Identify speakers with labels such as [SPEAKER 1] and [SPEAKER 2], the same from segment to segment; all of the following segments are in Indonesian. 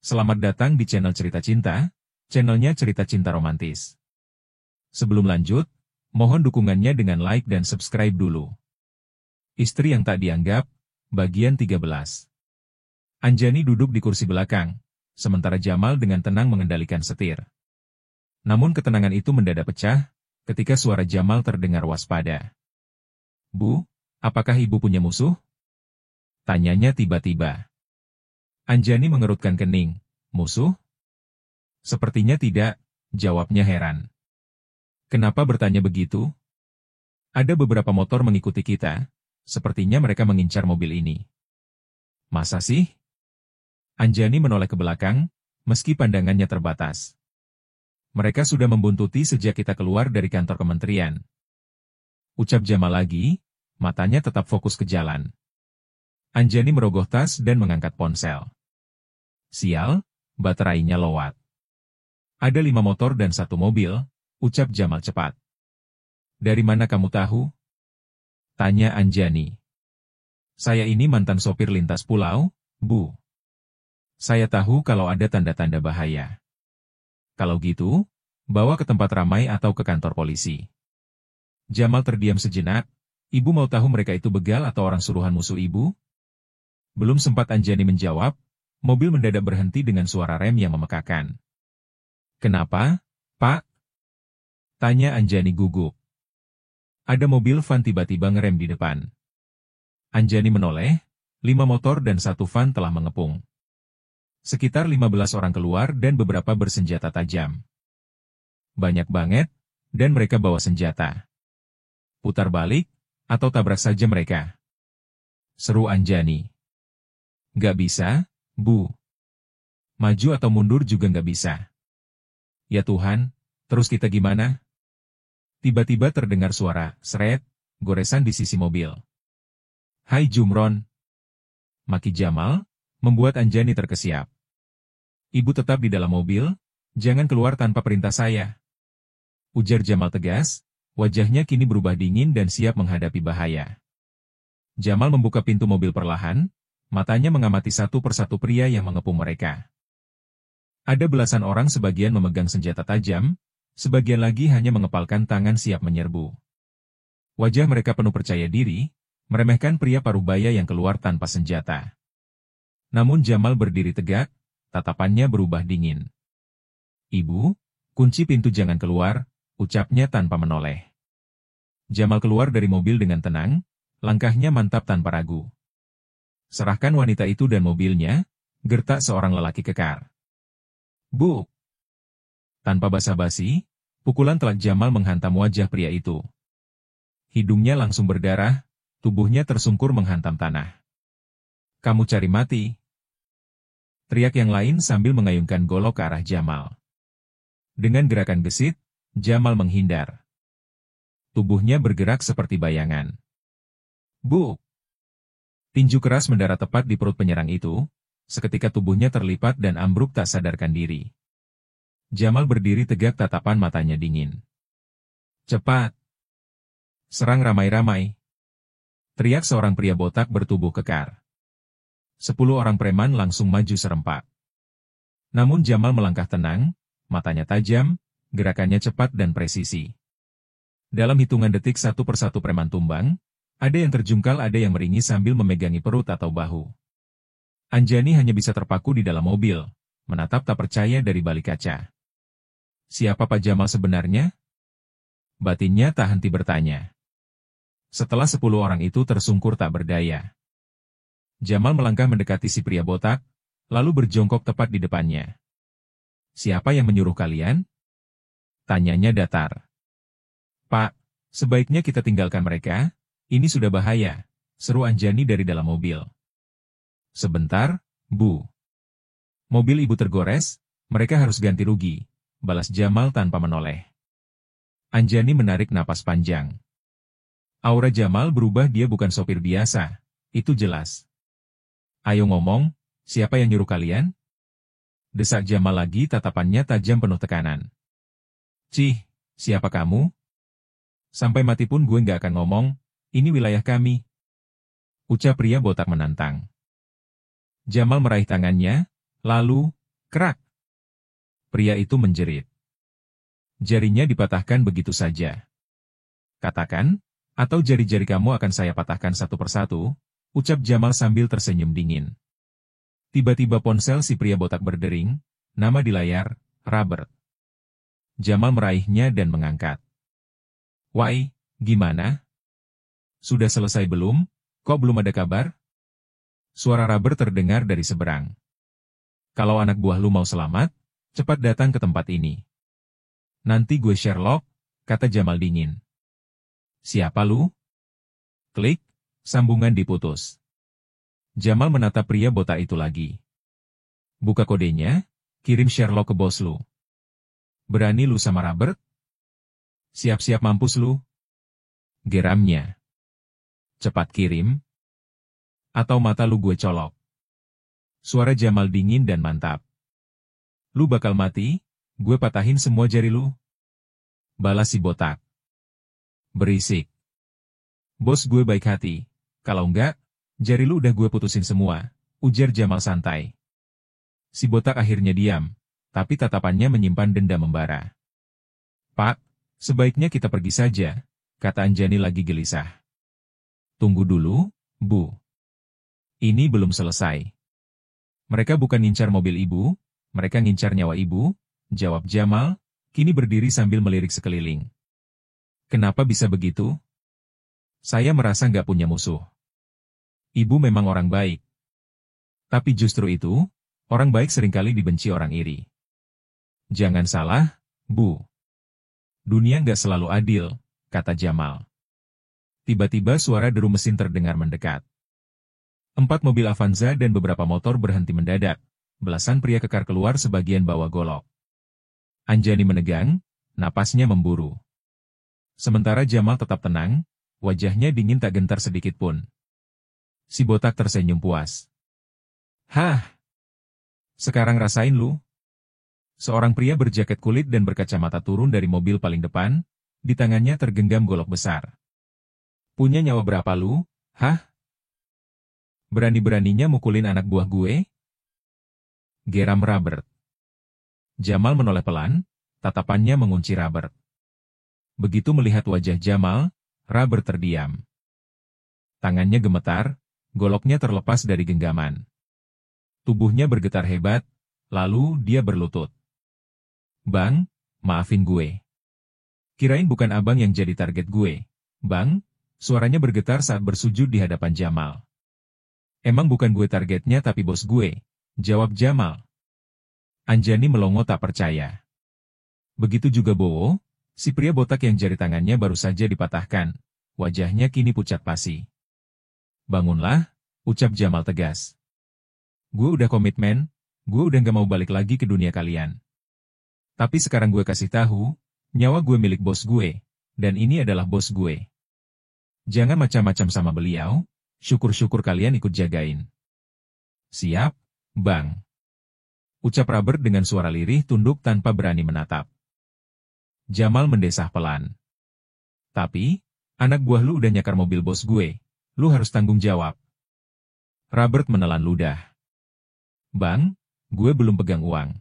[SPEAKER 1] Selamat datang di channel Cerita Cinta, channelnya Cerita Cinta Romantis. Sebelum lanjut, mohon dukungannya dengan like dan subscribe dulu. Istri yang tak dianggap, bagian 13. Anjani duduk di kursi belakang, sementara Jamal dengan tenang mengendalikan setir. Namun ketenangan itu mendadak pecah, ketika suara Jamal terdengar waspada. "Bu, apakah ibu punya musuh?" Tanyanya tiba-tiba. Anjani mengerutkan kening. "Musuh?" "Sepertinya tidak," jawabnya heran. "Kenapa bertanya begitu?" "Ada beberapa motor mengikuti kita, sepertinya mereka mengincar mobil ini." "Masa sih?" Anjani menoleh ke belakang, meski pandangannya terbatas. "Mereka sudah membuntuti sejak kita keluar dari kantor kementerian," ucap Jamal lagi, matanya tetap fokus ke jalan. Anjani merogoh tas dan mengangkat ponsel. "Sial, baterainya lowat." "Ada 5 motor dan 1 mobil," ucap Jamal cepat. "Dari mana kamu tahu?" tanya Anjani. "Saya ini mantan sopir lintas pulau, Bu. Saya tahu kalau ada tanda-tanda bahaya. Kalau gitu, bawa ke tempat ramai atau ke kantor polisi." Jamal terdiam sejenak. "Ibu mau tahu mereka itu begal atau orang suruhan musuh ibu?" Belum sempat Anjani menjawab, mobil mendadak berhenti dengan suara rem yang memekakan. "Kenapa, Pak?" tanya Anjani gugup. Ada mobil van tiba-tiba ngerem di depan. Anjani menoleh, 5 motor dan 1 van telah mengepung. Sekitar 15 orang keluar dan beberapa bersenjata tajam. "Banyak banget, dan mereka bawa senjata. Putar balik, atau tabrak saja mereka," seru Anjani. "Gak bisa, Bu. Maju atau mundur juga gak bisa." "Ya Tuhan, terus kita gimana?" Tiba-tiba terdengar suara, seret, goresan di sisi mobil. "Hai Jumron!" maki Jamal, membuat Anjani terkesiap. "Ibu tetap di dalam mobil, jangan keluar tanpa perintah saya," ujar Jamal tegas, wajahnya kini berubah dingin dan siap menghadapi bahaya. Jamal membuka pintu mobil perlahan, matanya mengamati satu persatu pria yang mengepung mereka. Ada belasan orang, sebagian memegang senjata tajam, sebagian lagi hanya mengepalkan tangan siap menyerbu. Wajah mereka penuh percaya diri, meremehkan pria parubaya yang keluar tanpa senjata. Namun Jamal berdiri tegak, tatapannya berubah dingin. "Ibu, kunci pintu, jangan keluar," ucapnya tanpa menoleh. Jamal keluar dari mobil dengan tenang, langkahnya mantap tanpa ragu. "Serahkan wanita itu dan mobilnya," gertak seorang lelaki kekar. "Bu!" Tanpa basa-basi, pukulan telak Jamal menghantam wajah pria itu. Hidungnya langsung berdarah, tubuhnya tersungkur menghantam tanah. "Kamu cari mati!" teriak yang lain sambil mengayunkan golok ke arah Jamal. Dengan gerakan gesit, Jamal menghindar. Tubuhnya bergerak seperti bayangan. "Bu!" Tinju keras mendarat tepat di perut penyerang itu, seketika tubuhnya terlipat dan ambruk tak sadarkan diri. Jamal berdiri tegak, tatapan matanya dingin. "Cepat! Serang ramai-ramai!" teriak seorang pria botak bertubuh kekar. 10 orang preman langsung maju serempak. Namun Jamal melangkah tenang, matanya tajam, gerakannya cepat dan presisi. Dalam hitungan detik satu persatu preman tumbang, ada yang terjungkal, ada yang meringis sambil memegangi perut atau bahu. Anjani hanya bisa terpaku di dalam mobil, menatap tak percaya dari balik kaca. Siapa Pak Jamal sebenarnya? Batinnya tak henti bertanya. Setelah 10 orang itu tersungkur tak berdaya, Jamal melangkah mendekati si pria botak, lalu berjongkok tepat di depannya. "Siapa yang menyuruh kalian?" tanyanya datar. "Pak, sebaiknya kita tinggalkan mereka, ini sudah bahaya," seru Anjani dari dalam mobil. "Sebentar, Bu. Mobil ibu tergores, mereka harus ganti rugi," balas Jamal tanpa menoleh. Anjani menarik napas panjang. Aura Jamal berubah, dia bukan sopir biasa, itu jelas. "Ayo ngomong, siapa yang nyuruh kalian?" desak Jamal lagi, tatapannya tajam penuh tekanan. "Cih, siapa kamu? Sampai mati pun gue nggak akan ngomong, ini wilayah kami," ucap pria botak menantang. Jamal meraih tangannya, lalu, Kerak! Pria itu menjerit. Jarinya dipatahkan begitu saja. Katakan, atau jari-jari kamu akan saya patahkan satu persatu, ucap Jamal sambil tersenyum dingin. Tiba-tiba ponsel si pria botak berdering, nama di layar, Robert. Jamal meraihnya dan mengangkat. Wai, gimana? Sudah selesai belum? Kok belum ada kabar? Suara Robert terdengar dari seberang. Kalau anak buah lu mau selamat, cepat datang ke tempat ini. Nanti gue Sherlock, kata Jamal dingin. Siapa lu? Klik, sambungan diputus. Jamal menatap pria botak itu lagi. Buka kodenya, kirim Sherlock ke bos lu. Berani lu sama Robert? Siap-siap mampus lu. Geramnya. Cepat kirim. Atau mata lu gue colok. Suara Jamal dingin dan mantap. Lu bakal mati, gue patahin semua jari lu. Balas si botak. Berisik. Bos gue baik hati, kalau enggak, jari lu udah gue putusin semua, ujar Jamal santai. Si botak akhirnya diam, tapi tatapannya menyimpan dendam membara. Pak, sebaiknya kita pergi saja, kata Anjani lagi gelisah. Tunggu dulu, Bu. Ini belum selesai. Mereka bukan ngincar mobil ibu, mereka ngincar nyawa ibu, jawab Jamal, kini berdiri sambil melirik sekeliling. Kenapa bisa begitu? Saya merasa nggak punya musuh. Ibu memang orang baik. Tapi justru itu, orang baik seringkali dibenci orang iri. Jangan salah, Bu. Dunia nggak selalu adil, kata Jamal. Tiba-tiba suara deru mesin terdengar mendekat. 4 mobil Avanza dan beberapa motor berhenti mendadak. Belasan pria kekar keluar sebagian bawa golok. Anjani menegang, napasnya memburu. Sementara Jamal tetap tenang, wajahnya dingin tak gentar sedikit pun. Si botak tersenyum puas. Hah? Sekarang rasain lu. Seorang pria berjaket kulit dan berkacamata turun dari mobil paling depan, di tangannya tergenggam golok besar. Punya nyawa berapa lu? Hah? Berani-beraninya mukulin anak buah gue? Geram Robert. Jamal menoleh pelan, tatapannya mengunci Robert. Begitu melihat wajah Jamal, Robert terdiam. Tangannya gemetar, goloknya terlepas dari genggaman. Tubuhnya bergetar hebat, lalu dia berlutut. Bang, maafin gue. Kirain bukan abang yang jadi target gue. Bang, suaranya bergetar saat bersujud di hadapan Jamal. Emang bukan gue targetnya tapi bos gue, jawab Jamal. Anjani melongo tak percaya. Begitu juga Bowo, si pria botak yang jari tangannya baru saja dipatahkan, wajahnya kini pucat pasi. Bangunlah, ucap Jamal tegas. Gue udah komitmen, gue udah gak mau balik lagi ke dunia kalian. Tapi sekarang gue kasih tahu, nyawa gue milik bos gue, dan ini adalah bos gue. Jangan macam-macam sama beliau, syukur-syukur kalian ikut jagain. Siap, Bang. Ucap Robert dengan suara lirih tunduk tanpa berani menatap. Jamal mendesah pelan. Tapi, anak buah lu udah nyakar mobil bos gue, lu harus tanggung jawab. Robert menelan ludah. Bang, gue belum pegang uang.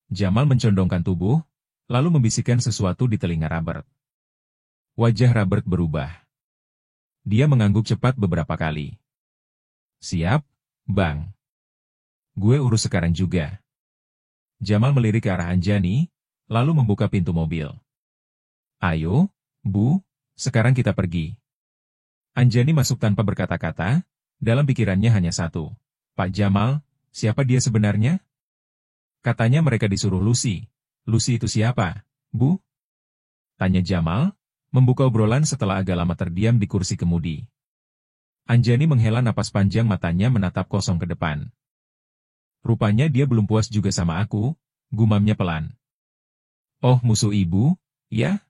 [SPEAKER 1] Jamal mencondongkan tubuh, lalu membisikkan sesuatu di telinga Robert. Wajah Robert berubah. Dia mengangguk cepat beberapa kali. Siap, Bang. Gue urus sekarang juga. Jamal melirik ke arah Anjani, lalu membuka pintu mobil. Ayo, Bu, sekarang kita pergi. Anjani masuk tanpa berkata-kata, dalam pikirannya hanya satu. Pak Jamal, siapa dia sebenarnya? Katanya mereka disuruh Lucy. Lucy itu siapa, Bu? Tanya Jamal, membuka obrolan setelah agak lama terdiam di kursi kemudi. Anjani menghela napas panjang, matanya menatap kosong ke depan. Rupanya dia belum puas juga sama aku, gumamnya pelan. Oh, musuh ibu, ya?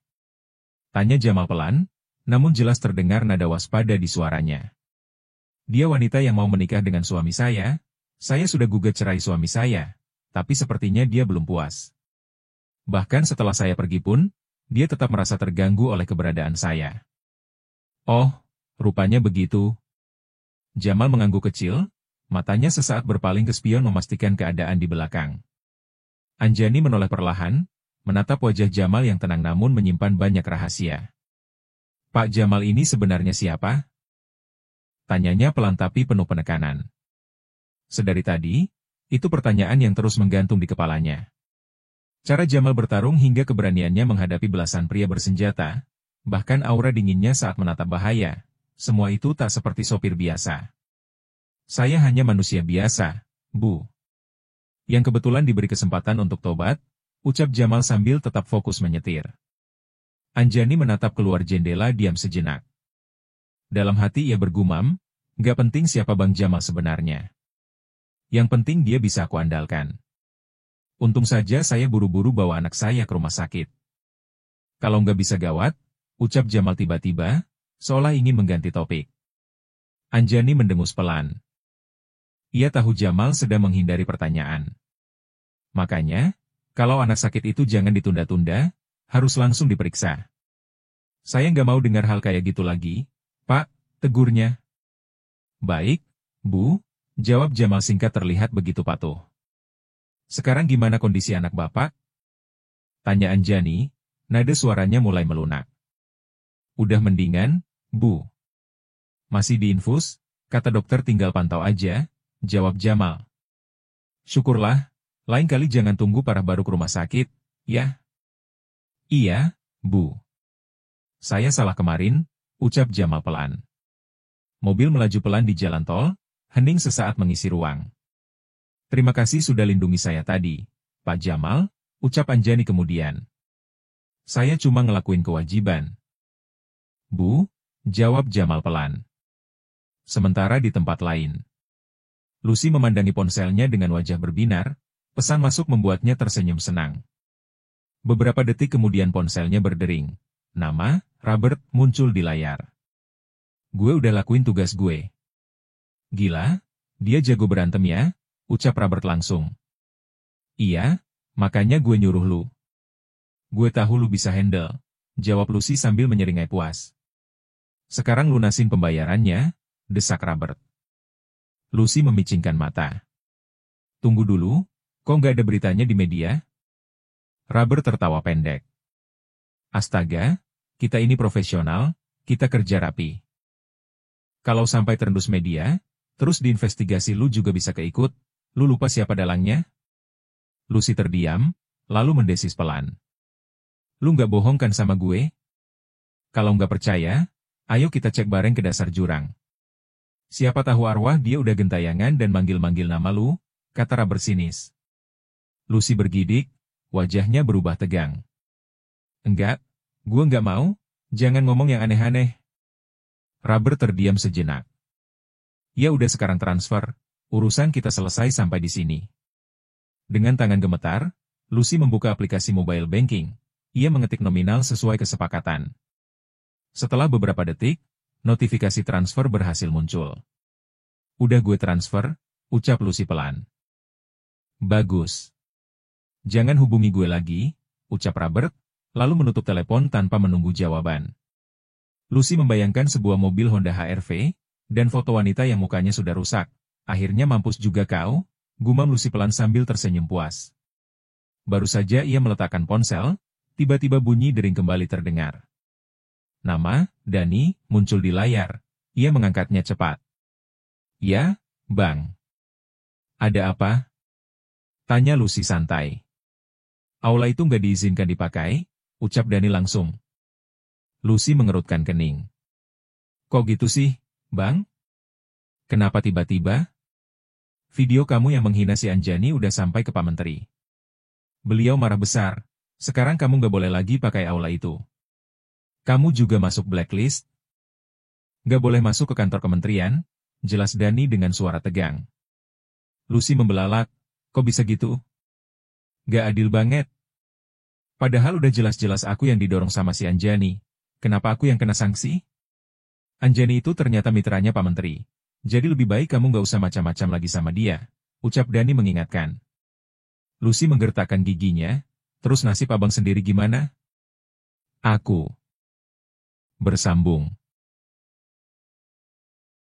[SPEAKER 1] Tanya Jamal pelan, namun jelas terdengar nada waspada di suaranya. Dia wanita yang mau menikah dengan suami saya sudah gugat cerai suami saya, tapi sepertinya dia belum puas. Bahkan setelah saya pergi pun, dia tetap merasa terganggu oleh keberadaan saya. Oh, rupanya begitu. Jamal mengangguk kecil, Matanya sesaat berpaling ke spion memastikan keadaan di belakang. Anjani menoleh perlahan, menatap wajah Jamal yang tenang namun menyimpan banyak rahasia. Pak Jamal ini sebenarnya siapa? Tanyanya pelan tapi penuh penekanan. Sedari tadi, itu pertanyaan yang terus menggantung di kepalanya. Cara Jamal bertarung hingga keberaniannya menghadapi belasan pria bersenjata, bahkan aura dinginnya saat menatap bahaya, semua itu tak seperti sopir biasa. Saya hanya manusia biasa, Bu. Yang kebetulan diberi kesempatan untuk tobat, ucap Jamal sambil tetap fokus menyetir. Anjani menatap keluar jendela diam sejenak. Dalam hati ia bergumam, gak penting siapa Bang Jamal sebenarnya. Yang penting dia bisa aku andalkan. Untung saja saya buru-buru bawa anak saya ke rumah sakit. Kalau nggak bisa gawat, ucap Jamal tiba-tiba, seolah ingin mengganti topik. Anjani mendengus pelan. Ia tahu Jamal sedang menghindari pertanyaan. Makanya, kalau anak sakit itu jangan ditunda-tunda, harus langsung diperiksa. Saya nggak mau dengar hal kayak gitu lagi, Pak, tegurnya. Baik, Bu, jawab Jamal singkat terlihat begitu patuh. Sekarang gimana kondisi anak Bapak? Tanya Anjani, nada suaranya mulai melunak. Udah mendingan, Bu. Masih diinfus, kata dokter tinggal pantau aja, jawab Jamal. Syukurlah, lain kali jangan tunggu parah baru ke rumah sakit, ya? Iya, Bu. Saya salah kemarin, ucap Jamal pelan. Mobil melaju pelan di jalan tol, hening sesaat mengisi ruang. Terima kasih sudah lindungi saya tadi, Pak Jamal, ucap Anjani kemudian. Saya cuma ngelakuin kewajiban. Bu, jawab Jamal pelan. Sementara di tempat lain, Lucy memandangi ponselnya dengan wajah berbinar, pesan masuk membuatnya tersenyum senang. Beberapa detik kemudian ponselnya berdering. Nama, Robert, muncul di layar. Gue udah lakuin tugas gue. Gila, dia jago berantem ya, ucap Robert langsung. Iya, makanya gue nyuruh lu. Gue tahu lu bisa handle, jawab Lucy sambil menyeringai puas. Sekarang lunasin pembayarannya, desak Robert. Lucy memicingkan mata. Tunggu dulu, kok nggak ada beritanya di media? Robert tertawa pendek. Astaga, kita ini profesional, kita kerja rapi. Kalau sampai terendus media, terus diinvestigasi lu juga bisa keikut, lu lupa siapa dalangnya? Lucy terdiam, lalu mendesis pelan. Lu nggak bohong kan sama gue? Kalau nggak percaya, ayo kita cek bareng ke dasar jurang. Siapa tahu arwah dia udah gentayangan dan manggil-manggil nama lu, kata Robert sinis. Lucy bergidik, wajahnya berubah tegang. Enggak, gue nggak mau, jangan ngomong yang aneh-aneh. Robert terdiam sejenak. Ya udah sekarang transfer, urusan kita selesai sampai di sini. Dengan tangan gemetar, Lucy membuka aplikasi mobile banking. Ia mengetik nominal sesuai kesepakatan. Setelah beberapa detik, notifikasi transfer berhasil muncul. Udah gue transfer, ucap Lucy pelan. Bagus. Jangan hubungi gue lagi, ucap Robert, lalu menutup telepon tanpa menunggu jawaban. Lucy membayangkan sebuah mobil Honda HR-V, dan foto wanita yang mukanya sudah rusak. Akhirnya mampus juga kau, gumam Lucy pelan sambil tersenyum puas. Baru saja ia meletakkan ponsel, tiba-tiba bunyi dering kembali terdengar. Nama, Dani, muncul di layar. Ia mengangkatnya cepat. Ya, Bang. Ada apa? Tanya Lucy santai. Aula itu nggak diizinkan dipakai, ucap Dani langsung. Lucy mengerutkan kening. Kok gitu sih, Bang? Kenapa tiba-tiba? Video kamu yang menghina si Anjani udah sampai ke Pak Menteri. Beliau marah besar. Sekarang kamu nggak boleh lagi pakai aula itu. Kamu juga masuk blacklist. Nggak boleh masuk ke kantor kementerian, jelas Dani dengan suara tegang. Lucy membelalak, kok bisa gitu? Nggak adil banget. Padahal udah jelas-jelas aku yang didorong sama si Anjani. Kenapa aku yang kena sanksi? Anjani itu ternyata mitranya Pak Menteri. Jadi lebih baik kamu nggak usah macam-macam lagi sama dia, ucap Dani mengingatkan. Lucy menggertakkan giginya, terus nasib abang sendiri gimana? Aku. Bersambung.